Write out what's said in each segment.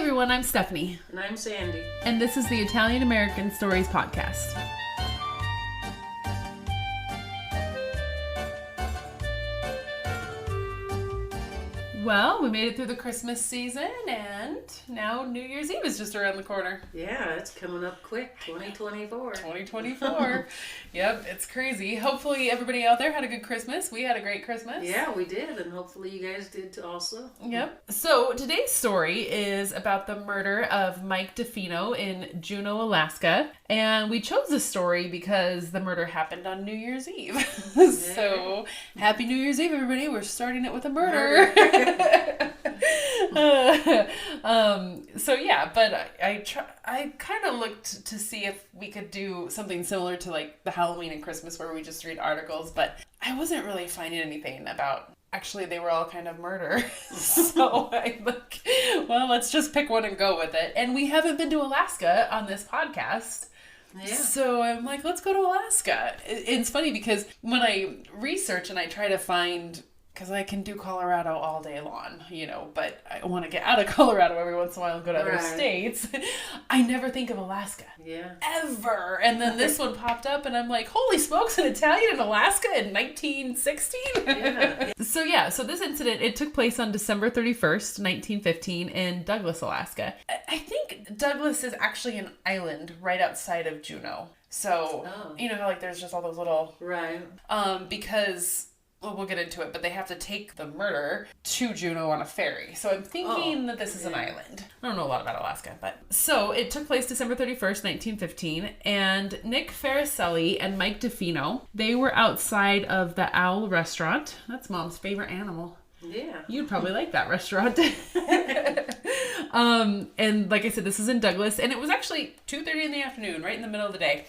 everyone, I'm Stephanie. And I'm Sandy. And this is the Italian American Stories Podcast. Well, we made it through the Christmas season, and now New Year's Eve is just around the corner. Yeah, it's coming up quick, 2024. 2024. Yep, it's crazy. Hopefully everybody out there had a good Christmas. We had a great Christmas. Yeah, we did, and hopefully you guys did too also. Yep. So today's story is about the murder of Mike Defino in Juneau, Alaska. And we chose this story because the murder happened on New Year's Eve. So, Happy New Year's Eve, everybody. We're starting it with a murder. But I kind of looked to see if we could do something similar to like the Halloween and Christmas where we just read articles, but I wasn't really finding anything about. Actually, they were all kind of murder. So I'm like, well, let's just pick one and go with it. And we haven't been to Alaska on this podcast. Yeah. So I'm like, let's go to Alaska. It's funny because when I research and I try to find, because I can do Colorado all day long, but I want to get out of Colorado every once in a while and go to other states. I never think of Alaska. Yeah. Ever. And then this one popped up and I'm like, holy smokes, an Italian in Alaska in 1916? Yeah. So this incident, it took place on December 31st, 1915 in Douglas, Alaska. I think Douglas is actually an island right outside of Juneau. So, you know how like there's just all those little... Right. Because... Well, we'll get into it, but they have to take the murder to Juneau on a ferry. So I'm thinking that this is an island. I don't know a lot about Alaska, but... So it took place December 31st, 1915, and Nick Faricelli and Mike Defino, they were outside of the Owl restaurant. That's Mom's favorite animal. Yeah. You'd probably like that restaurant. And like I said, this is in Douglas, and it was actually 2:30 in the afternoon, right in the middle of the day.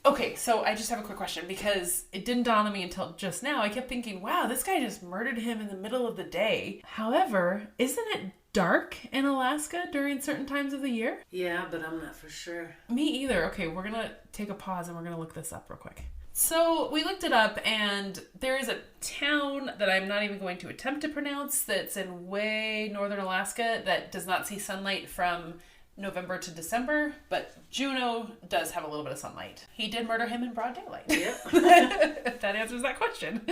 Okay, so I just have a quick question because it didn't dawn on me until just now. I kept thinking, wow, this guy just murdered him in the middle of the day. However, isn't it dark in Alaska during certain times of the year? Yeah, but I'm not for sure. Me either. Okay, we're going to take a pause and we're going to look this up real quick. So we looked it up, and there is a town that I'm not even going to attempt to pronounce that's in way northern Alaska that does not see sunlight from November to December, but Juneau does have a little bit of sunlight. He did murder him in broad daylight. Yep. That answers that question.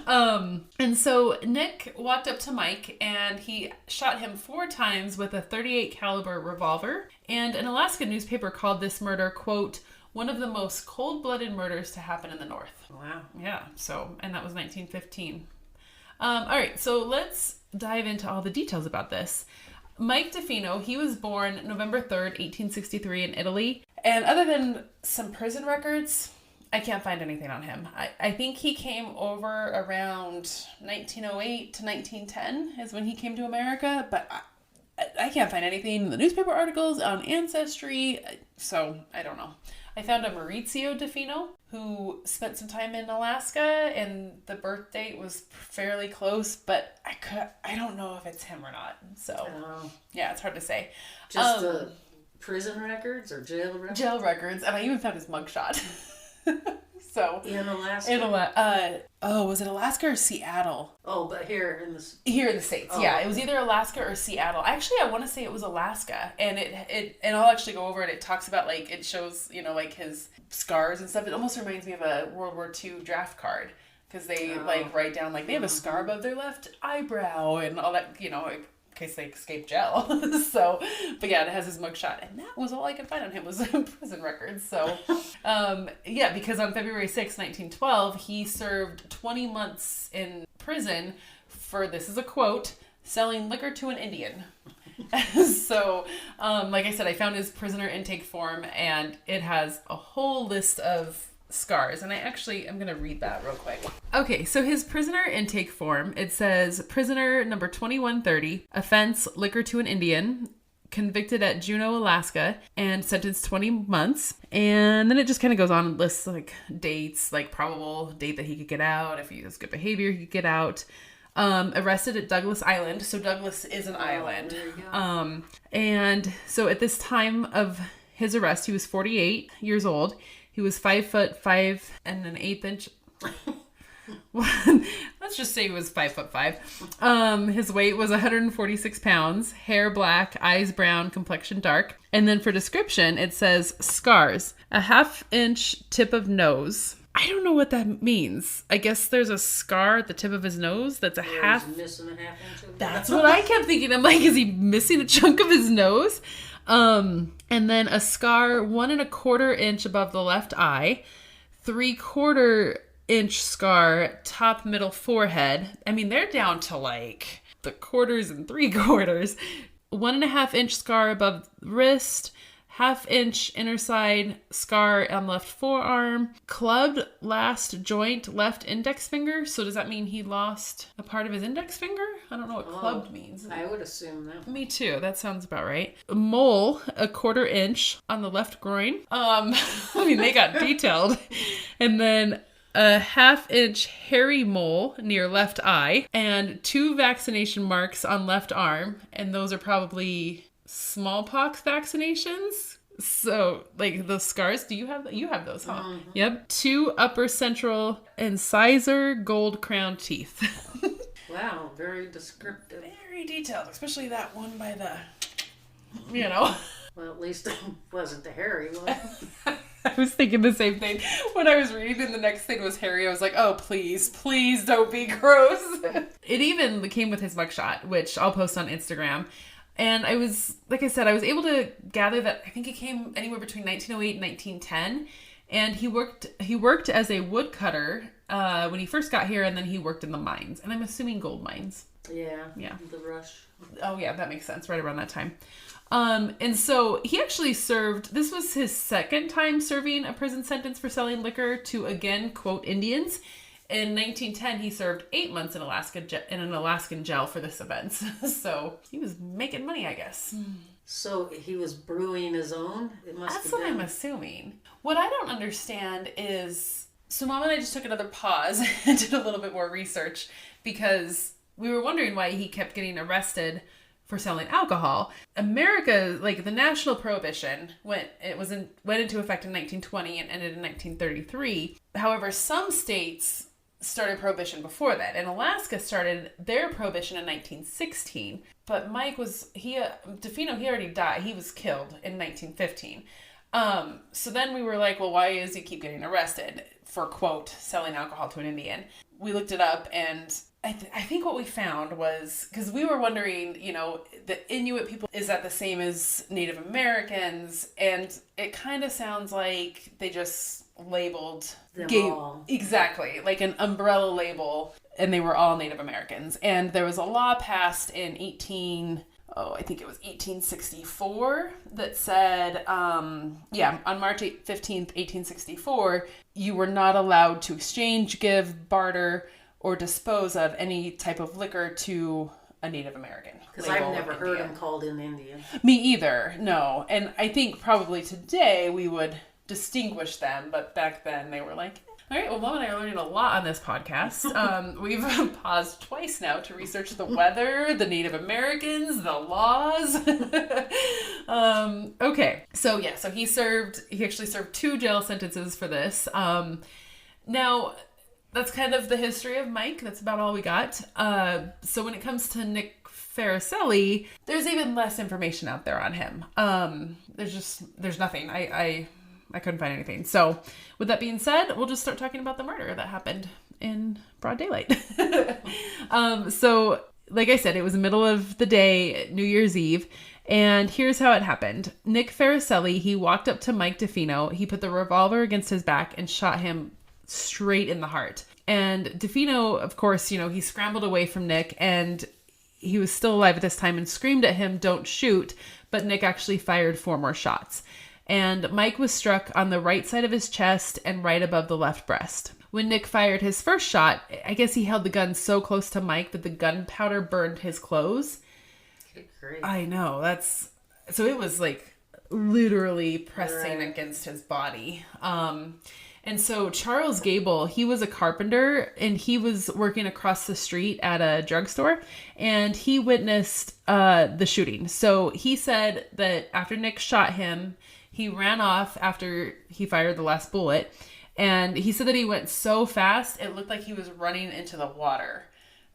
And so Nick walked up to Mike and he shot him 4 times with a .38 caliber revolver. And an Alaskan newspaper called this murder, quote, one of the most cold-blooded murders to happen in the North. Wow. Yeah. So, and that was 1915. All right. So let's dive into all the details about this. Mike Defino, he was born November 3rd, 1863 in Italy. And other than some prison records, I can't find anything on him. I think he came over around 1908 to 1910 is when he came to America. But I can't find anything in the newspaper articles on Ancestry. So I don't know. I found a Maurizio Defino who spent some time in Alaska, and the birth date was fairly close, but I don't know if it's him or not. So yeah, it's hard to say. Just the prison records or jail records? Jail records, and I even found his mugshot. So in Alaska? Was it Alaska or Seattle? Oh, but here in the States. Oh. Yeah, it was either Alaska or Seattle. Actually, I want to say it was Alaska, and and I'll actually go over it. It talks about like it shows like his scars and stuff. It almost reminds me of a World War II draft card because they write down like they have a scar above their left eyebrow and all that. In case they escaped jail. So, but yeah, it has his mugshot. And that was all I could find on him was prison records. So, because on February 6, 1912, he served 20 months in prison for, this is a quote, selling liquor to an Indian. So, like I said, I found his prisoner intake form and it has a whole list of scars, and I'm going to read that real quick. Okay, so his prisoner intake form, it says prisoner number 2130, offense liquor to an Indian, convicted at Juneau, Alaska, and sentenced 20 months. And then it just kind of goes on and lists like dates, like probable date that he could get out. If he has good behavior, he could get out. Arrested at Douglas Island. So Douglas is an island. There you go. And so at this time of his arrest, he was 48 years old. He was 5'5" and an 1/8 inch. Let's just say he was 5'5". His weight was 146 pounds, hair black, eyes brown, complexion dark. And then for description, it says scars, a 1/2 inch tip of nose. I don't know what that means. I guess there's a scar at the tip of his nose that's a half. He's missing a 1/2 inch of That's what I kept thinking. I'm like, is he missing a chunk of his nose? And then a scar 1 1/4 inch above the left eye, 3/4 inch scar top middle forehead. I mean, they're down to like the quarters and 3/4. 1.5 inch scar above wrist, 1/2 inch inner side scar on left forearm, clubbed last joint left index finger. So does that mean he lost a part of his index finger? I don't know what clubbed means. I would assume that. Me too. That sounds about right. A mole, a 1/4 inch on the left groin. I mean, they got detailed. And then a 1/2 inch hairy mole near left eye, and 2 vaccination marks on left arm. And those are probably smallpox vaccinations. So, like, the scars, you have those, huh? Mm-hmm. Yep. 2 upper central incisor gold crown teeth. Wow, very descriptive. Very detailed, especially that one by the, Well, at least it wasn't the hairy one. I was thinking the same thing. When I was reading and the next thing was hairy, I was like, oh, please don't be gross. It even came with his mugshot, which I'll post on Instagram. And I was, like I said, I was able to gather that I think it came anywhere between 1908 and 1910. And he worked as a woodcutter when he first got here, and then he worked in the mines. And I'm assuming gold mines. Yeah. Yeah. The rush. Oh, yeah, that makes sense. Right around that time. And so he actually served, this was his second time serving a prison sentence for selling liquor to, again, quote, Indians. In 1910, he served 8 months in an Alaskan jail for this offense. So he was making money, I guess. So he was brewing his own? That's what I'm assuming. What I don't understand is, so Mom and I just took another pause and did a little bit more research because we were wondering why he kept getting arrested for selling alcohol. America, like the national prohibition, went into effect in 1920 and ended in 1933. However, some states started prohibition before that, and Alaska started their prohibition in 1916. But Mike Defino, he already died. He was killed in 1915. So then we were like, well, why does he keep getting arrested for, quote, selling alcohol to an Indian? We looked it up, and I think what we found was, because we were wondering, the Inuit people, is that the same as Native Americans? And it kind of sounds like they just labeled them all. Exactly, like an umbrella label, and they were all Native Americans. And there was a law passed in 1864 that said, on March 15th, 1864, you were not allowed to exchange, give, barter, or dispose of any type of liquor to a Native American. Because I've never heard him called an Indian. Me either, no. And I think probably today we would distinguish them, but back then they were like, all right, well, Mom and I are learning a lot on this podcast. We've paused twice now to research the weather, the Native Americans, the laws. Okay, so he actually served 2 jail sentences for this. Now, that's kind of the history of Mike. That's about all we got. So when it comes to Nick Faracelli, there's even less information out there on him. There's nothing. I couldn't find anything. So with that being said, we'll just start talking about the murder that happened in broad daylight. So like I said, it was the middle of the day, New Year's Eve. And here's how it happened. Nick Faracelli, he walked up to Mike Defino. He put the revolver against his back and shot him straight in the heart. And Defino, of course, he scrambled away from Nick, and he was still alive at this time, and screamed at him, "Don't shoot." But Nick actually fired 4 more shots. And Mike was struck on the right side of his chest and right above the left breast. When Nick fired his first shot, I guess he held the gun so close to Mike that the gunpowder burned his clothes. Great. I know, so it was like literally pressing against his body. And so Charles Gable, he was a carpenter, and he was working across the street at a drugstore, and he witnessed the shooting. So he said that after Nick shot him, he ran off after he fired the last bullet, And he said that he went so fast, it looked like he was running into the water.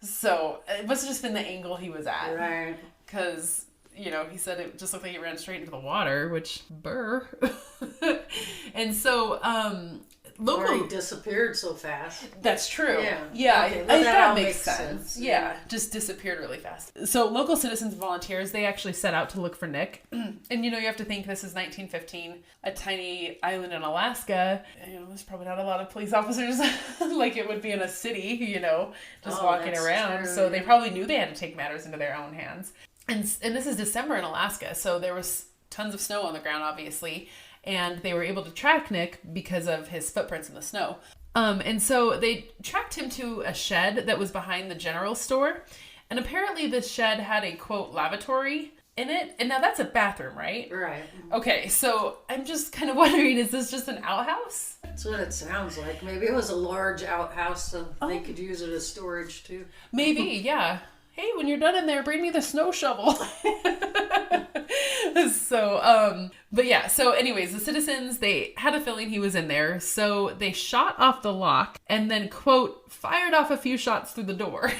So it must have just been the angle he was at. Right. Because, you know, he said it just looked like he ran straight into the water, which, burr. And so, Or he disappeared so fast. That's true. Yeah. Okay, well, that makes sense. Yeah, just disappeared really fast. So local citizens and volunteers, they actually set out to look for Nick. And, you know, you have to think this is 1915, a tiny island in Alaska. You know, there's probably not a lot of police officers like it would be in a city, you know, just walking around. True. So they probably knew they had to take matters into their own hands. And this is December in Alaska, so there was tons of snow on the ground, obviously. And they were able to track Nick because of his footprints in the snow. And so they tracked him to a shed that was behind the general store. And apparently this shed had a, quote, lavatory in it. And now that's a bathroom, right? Right. Okay, so I'm just kind of wondering, is this just an outhouse? That's what it sounds like. Maybe it was a large outhouse so they could use it as storage too. Maybe, yeah. Hey, when you're done in there, bring me the snow shovel. So, but yeah, so anyways, the citizens, they had a feeling he was in there. So they shot off the lock and then, quote, fired off a few shots through the door.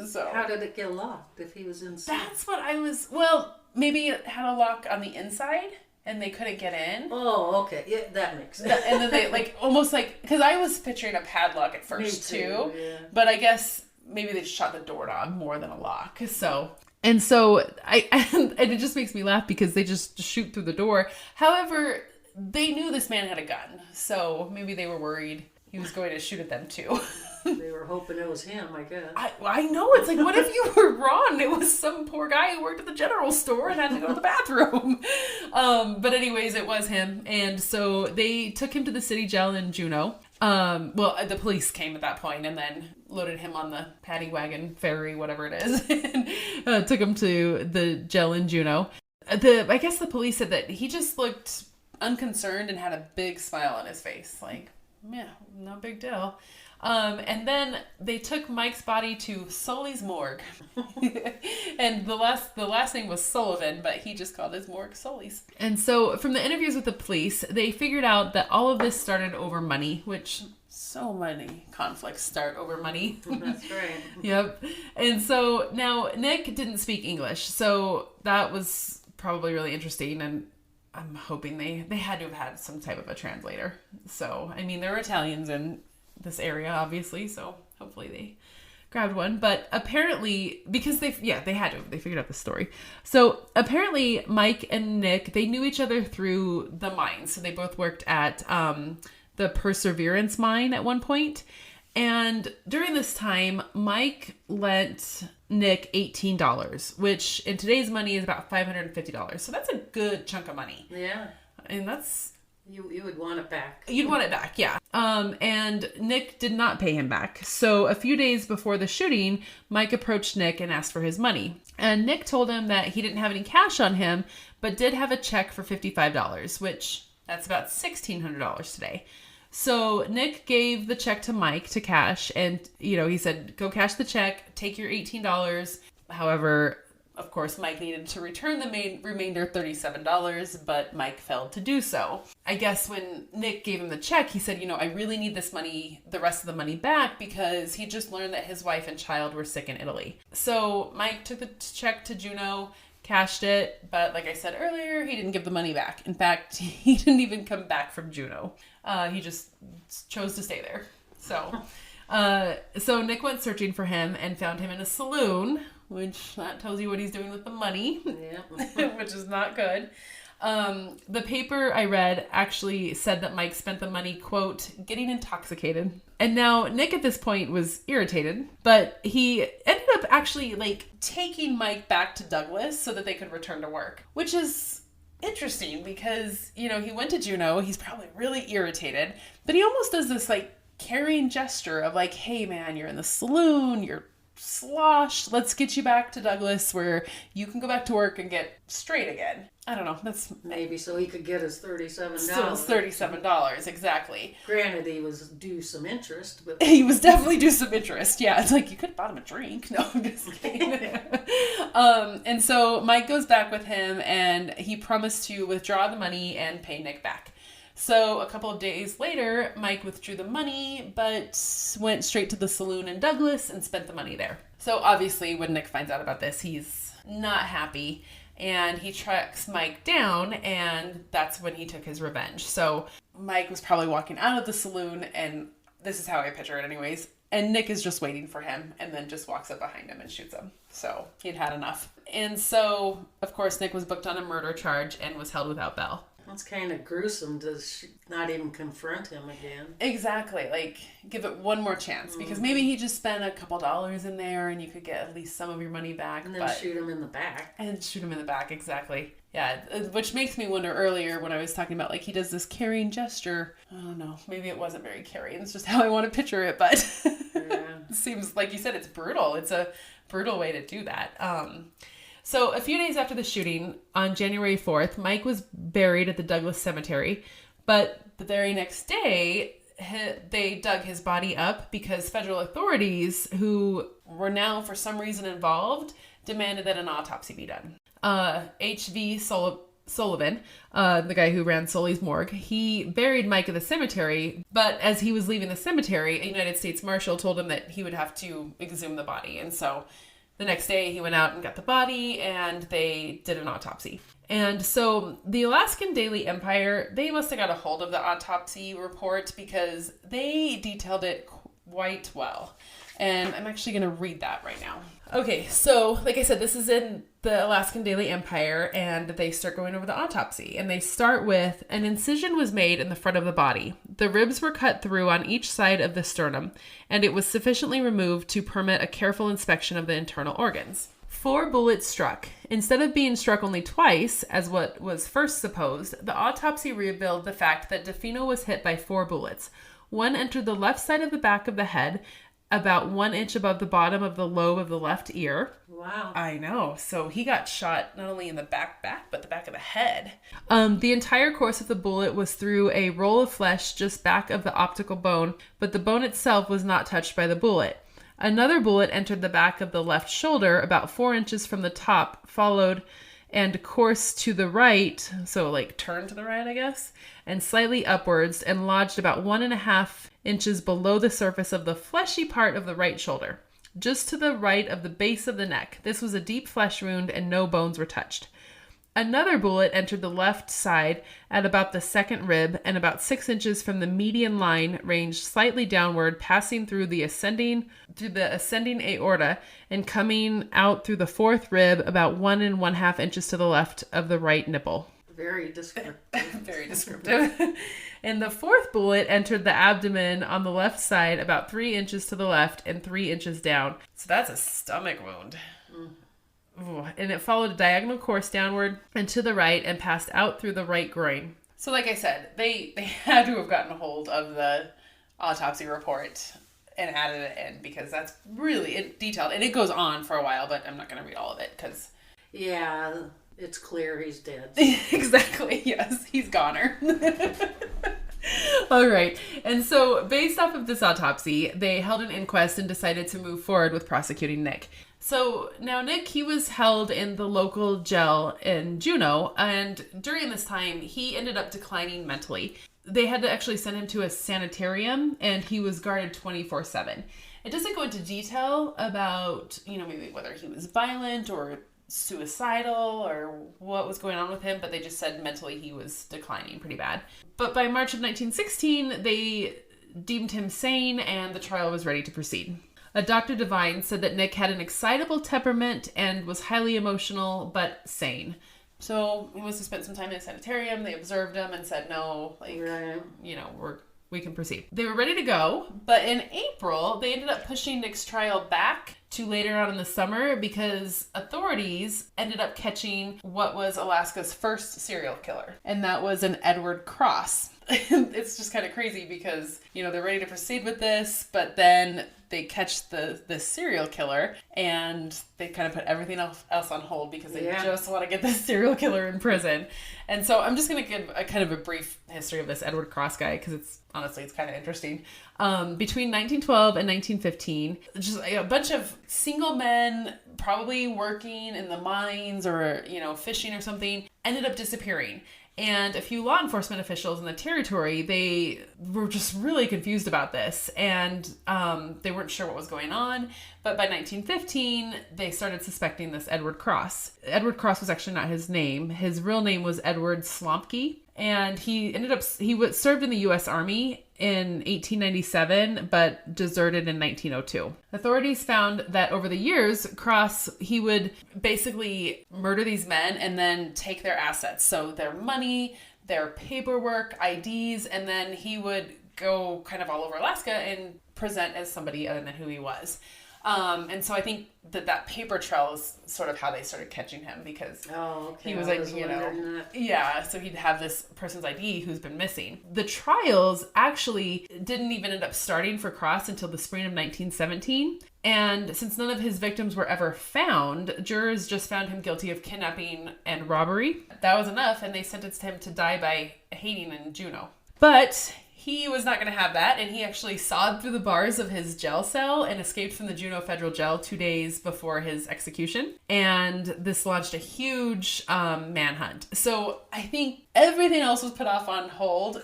So how did it get locked if he was inside? That's what maybe it had a lock on the inside and they couldn't get in. Oh, okay. Yeah, that makes sense. And then they almost because I was picturing a padlock at first too. Yeah. But I guess maybe they just shot the doorknob more than a lock. So it just makes me laugh because they just shoot through the door. However, they knew this man had a gun, so maybe they were worried he was going to shoot at them too. They were hoping it was him, I guess. I know, it's like, what if you were wrong? It was some poor guy who worked at the general store and had to go to the bathroom. But anyways, it was him. And so they took him to the city jail in Juneau. The police came at that point and then loaded him on the paddy wagon ferry, whatever it is, and took him to the jail in Juneau. I guess the police said that he just looked unconcerned and had a big smile on his face. Like, yeah, no big deal. And then they took Mike's body to Sully's morgue. And the last name was Sullivan, but he just called his morgue Sully's. And so from the interviews with the police, they figured out that all of this started over money, which so many conflicts start over money. That's right. Yep. And so now Nick didn't speak English, so that was probably really interesting, and I'm hoping they had to have had some type of a translator. So, I mean, there were Italians in this area, obviously, so hopefully they grabbed one. But apparently, because they had to, they figured out the story. So apparently Mike and Nick, they knew each other through the mines. So they both worked at the Perseverance mine at one point. And during this time, Mike lent Nick $18, which in today's money is about $550. So that's a good chunk of money. Yeah. And that's... You would want it back. You'd want it back, yeah. And Nick did not pay him back. So a few days before the shooting, Mike approached Nick and asked for his money. And Nick told him that he didn't have any cash on him, but did have a check for $55, which that's about $1,600 today. So Nick gave the check to Mike to cash, and, he said, go cash the check, take your $18. However, of course, Mike needed to return the remainder $37, but Mike failed to do so. I guess when Nick gave him the check, he said, I really need this money, the rest of the money back, because he just learned that his wife and child were sick in Italy. So Mike took the check to Juneau, cashed it, but like I said earlier, he didn't give the money back. In fact, he didn't even come back from Juneau. He just chose to stay there. So Nick went searching for him and found him in a saloon, which that tells you what he's doing with the money, which is not good. The paper I read actually said that Mike spent the money, quote, getting intoxicated. And now Nick at this point was irritated, but he ended up actually taking Mike back to Douglas so that they could return to work, which is interesting because, he went to Juneau. He's probably really irritated, but he almost does this caring gesture of hey man, you're in the saloon, you're sloshed, let's get you back to Douglas where you can go back to work and get straight again. I don't know. That's maybe so he could get his $37. Still $37, exactly. Granted, he was due some interest, but he was definitely due some interest. Yeah, it's you could have bought him a drink. No, I'm just kidding. And so Mike goes back with him, and he promised to withdraw the money and pay Nick back. So a couple of days later, Mike withdrew the money, but went straight to the saloon in Douglas and spent the money there. So obviously when Nick finds out about this, he's not happy. And he tracks Mike down, and that's when he took his revenge. So Mike was probably walking out of the saloon, and this is how I picture it anyways, and Nick is just waiting for him and then just walks up behind him and shoots him. So he'd had enough. And so, of course, Nick was booked on a murder charge and was held without bail. That's kind of gruesome to not even confront him again. Exactly. Like, give it one more chance. Because maybe he just spent a couple dollars in there and you could get at least some of your money back. And then shoot him in the back. And shoot him in the back, exactly. Yeah, which makes me wonder earlier when I was talking about, like, he does this carrying gesture. I don't know. Maybe it wasn't very carrying. It's just how I want to picture it. But it seems, like you said, it's brutal. It's a brutal way to do that. So a few days after the shooting, on January 4th, Mike was buried at the Douglas Cemetery. But the very next day, they dug his body up because federal authorities, who were now for some reason involved, demanded that an autopsy be done. H.V. Sullivan, the guy who ran Sully's morgue, he buried Mike at the cemetery, but as he was leaving the cemetery, a United States Marshal told him that he would have to exhume the body. And so the next day he went out and got the body, and they did an autopsy. And so the Alaskan Daily Empire, they must have got a hold of the autopsy report because they detailed it quite well. And I'm actually going to read that right now. Okay, so like I said, this is in the Alaskan Daily Empire, and they start going over the autopsy. And they start with, an incision was made in the front of the body. The ribs were cut through on each side of the sternum, and it was sufficiently removed to permit a careful inspection of the internal organs. 4 bullets struck. Instead of being struck only twice, as what was first supposed, the autopsy revealed the fact that Defino was hit by 4 bullets. One entered the left side of the back of the head, about 1 inch above the bottom of the lobe of the left ear. Wow. I know. So he got shot not only in the back, but the back of the head. The entire course of the bullet was through a roll of flesh just back of the optical bone, but the bone itself was not touched by the bullet. Another bullet entered the back of the left shoulder about 4 inches from the top, followed and course to the right, so like turn to the right, I guess, and slightly upwards, and lodged about 1.5 inches below the surface of the fleshy part of the right shoulder, just to the right of the base of the neck. This was a deep flesh wound, and no bones were touched. Another bullet entered the left side at about the second rib, and about 6 inches from the median line, ranged slightly downward, passing through the ascending aorta and coming out through the fourth rib about 1.5 inches to the left of the right nipple. Very descriptive. Very descriptive. And the fourth bullet entered the abdomen on the left side about 3 inches to the left and 3 inches down. So that's a stomach wound. And it followed a diagonal course downward and to the right and passed out through the right groin. So like I said, they had to have gotten a hold of the autopsy report and added it in because that's really detailed. And it goes on for a while, but I'm not going to read all of it because... Yeah, it's clear he's dead. Exactly, yes. He's goner. All right. And so based off of this autopsy, they held an inquest and decided to move forward with prosecuting Nick. So now Nick, he was held in the local jail in Juneau, and during this time, he ended up declining mentally. They had to actually send him to a sanitarium, and he was guarded 24/7. It doesn't go into detail about, maybe whether he was violent or suicidal or what was going on with him, but they just said mentally he was declining pretty bad. But by March of 1916, they deemed him sane, and the trial was ready to proceed. A Dr. Devine said that Nick had an excitable temperament and was highly emotional, but sane. So he must have spent some time in a sanitarium. They observed him and said, no, we can proceed. They were ready to go, but in April, they ended up pushing Nick's trial back to later on in the summer because authorities ended up catching what was Alaska's first serial killer, and that was an Edward Cross. It's just kind of crazy because, they're ready to proceed with this, but then they catch the serial killer and they kind of put everything else on hold because they just want to get this serial killer in prison. And so I'm just going to give a kind of a brief history of this Edward Cross guy because it's kind of interesting. Between 1912 and 1915, just a bunch of single men probably working in the mines or, fishing or something ended up disappearing. And a few law enforcement officials in the territory, they were just really confused about this. And they weren't sure what was going on. But by 1915, they started suspecting this Edward Cross. Edward Cross was actually not his name. His real name was Edward Slomke. And he served in the U.S. Army in 1897, but deserted in 1902. Authorities found that over the years, Cross, he would basically murder these men and then take their assets. So their money, their paperwork, IDs, and then he would go kind of all over Alaska and present as somebody other than who he was. And so I think that paper trail is sort of how they started catching him, because he was like, yeah, so he'd have this person's ID who's been missing. The trials actually didn't even end up starting for Cross until the spring of 1917. And since none of his victims were ever found, jurors just found him guilty of kidnapping and robbery. That was enough, and they sentenced him to die by hanging in Juneau. But he was not going to have that, and he actually sawed through the bars of his jail cell and escaped from the Juneau Federal Jail 2 days before his execution. And this launched a huge manhunt. So I think everything else was put off on hold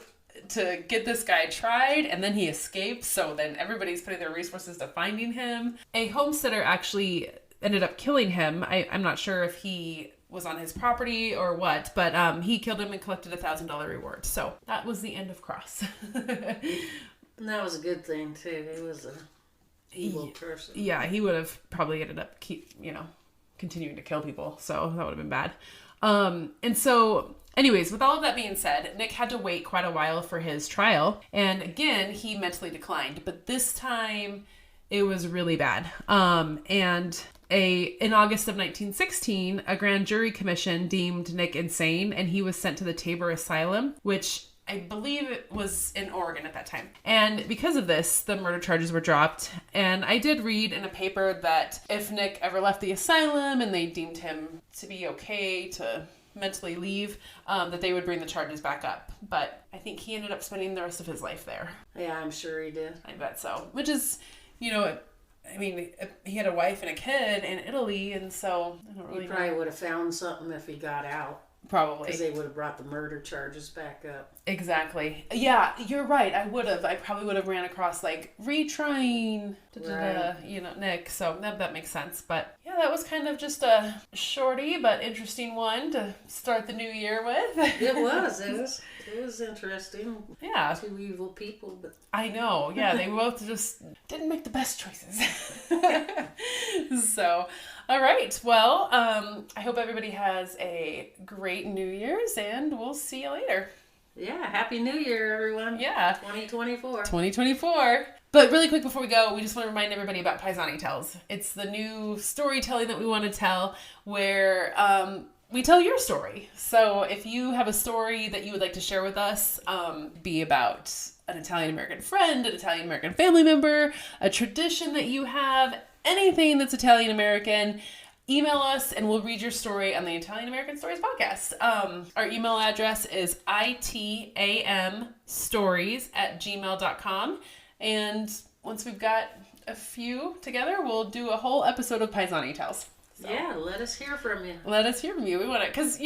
to get this guy tried, and then he escaped. So then everybody's putting their resources to finding him. A homesteader actually ended up killing him. I'm not sure if he was on his property or what, but he killed him and collected a $1,000 reward. So that was the end of Cross. And that was a good thing too. He was an evil person. Yeah, he would have probably ended up continuing to kill people. So that would have been bad. And so anyways, with all of that being said, Nick had to wait quite a while for his trial. And again, he mentally declined, but this time it was really bad. In August of 1916, a grand jury commission deemed Nick insane, and he was sent to the Tabor Asylum, which I believe it was in Oregon at that time. And because of this, the murder charges were dropped. And I did read in a paper that if Nick ever left the asylum and they deemed him to be okay to mentally leave, that they would bring the charges back up. But I think he ended up spending the rest of his life there. Yeah, I'm sure he did. I bet so. Which is, I mean, he had a wife and a kid in Italy, and so I don't really know. He probably would have found something if he got out. Probably. Because they would have brought the murder charges back up. Exactly. Yeah, you're right. I probably would have ran across, retrying, Nick. So that makes sense. But yeah, that was kind of just a shorty but interesting one to start the new year with. It was. It was interesting. Yeah. 2 evil people, but I know. Yeah, they both just didn't make the best choices. So, all right. Well, I hope everybody has a great New Year's, and we'll see you later. Yeah, Happy New Year, everyone. Yeah. 2024. 2024. But really quick before we go, we just want to remind everybody about Paisani Tells. It's the new storytelling that we want to tell where we tell your story. So if you have a story that you would like to share with us, be about an Italian-American friend, an Italian-American family member, a tradition that you have, anything that's Italian-American, email us and we'll read your story on the Italian American Stories podcast. Our email address is itamstories@gmail.com. And once we've got a few together, we'll do a whole episode of Paisani Tells. So, yeah, let us hear from you. Let us hear from you. We want it because,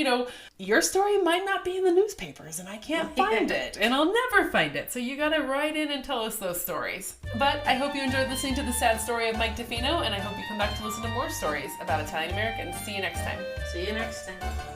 your story might not be in the newspapers and I can't find it and I'll never find it. So you got to write in and tell us those stories. But I hope you enjoyed listening to the sad story of Mike Defino, and I hope you come back to listen to more stories about Italian Americans. See you next time. See you next time.